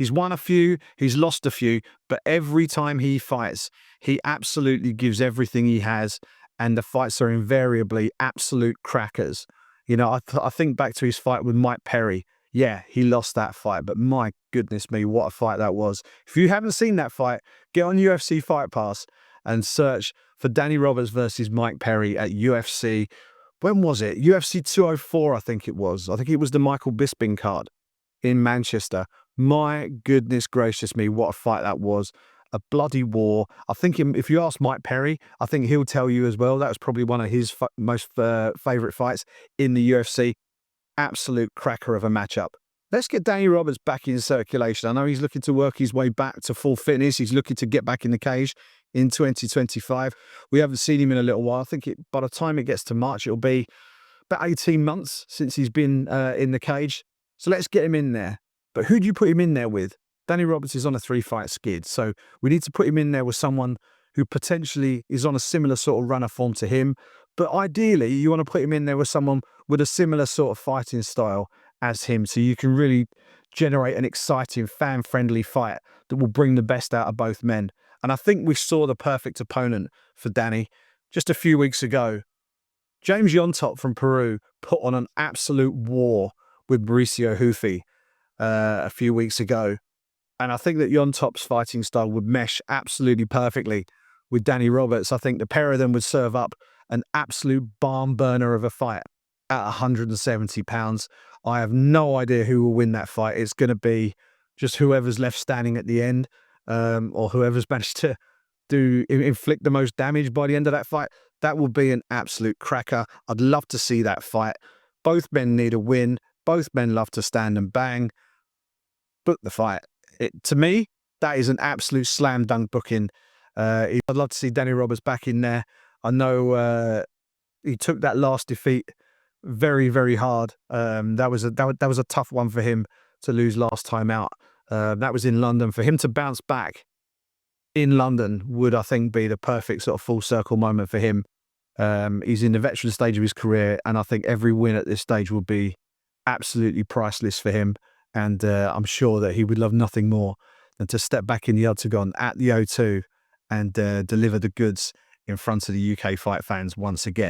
He's won a few, he's lost a few, but every time he fights, he absolutely gives everything he has, and the fights are invariably absolute crackers. You know, I think back to his fight with Mike Perry. Yeah, he lost that fight, but my goodness me, what a fight that was. If you haven't seen that fight, get on UFC Fight Pass and search for Danny Roberts versus Mike Perry at UFC. When was it? UFC 204, I think it was. I think it was the Michael Bisping card in Manchester. My goodness gracious me, what a fight that was. A bloody war. I think if you ask Mike Perry, I think he'll tell you as well. That was probably one of his most favourite fights in the UFC. Absolute cracker of a matchup. Let's get Danny Roberts back in circulation. I know he's looking to work his way back to full fitness. He's looking to get back in the cage in 2025. We haven't seen him in a little while. I think by the time it gets to March, it'll be about 18 months since he's been in the cage. So let's get him in there. But who do you put him in there with? Danny Roberts is on a 3-fight skid. So we need to put him in there with someone who potentially is on a similar sort of run of form to him. But ideally, you want to put him in there with someone with a similar sort of fighting style as him, so you can really generate an exciting, fan-friendly fight that will bring the best out of both men. And I think we saw the perfect opponent for Danny just a few weeks ago. James Yontop from Peru put on an absolute war with Mauricio Hufi a few weeks ago. And I think that Yontop's fighting style would mesh absolutely perfectly with Danny Roberts. I think the pair of them would serve up an absolute barn burner of a fight at 170 pounds. I have no idea who will win that fight. It's going to be just whoever's left standing at the end, or whoever's managed to inflict the most damage by the end of that fight. That will be an absolute cracker. I'd love to see that fight. Both men need a win. Both men love to stand and bang. Book the fight. To me, that is an absolute slam dunk booking. I'd love to see Danny Roberts back in there. I know he took that last defeat very, very hard. That was a tough one for him to lose last time out. That was in London. For him to bounce back in London would, I think, be the perfect sort of full circle moment for him. He's in the veteran stage of his career, and I think every win at this stage will be absolutely priceless for him. And I'm sure that he would love nothing more than to step back in the Octagon at the O2 and deliver the goods in front of the UK fight fans once again.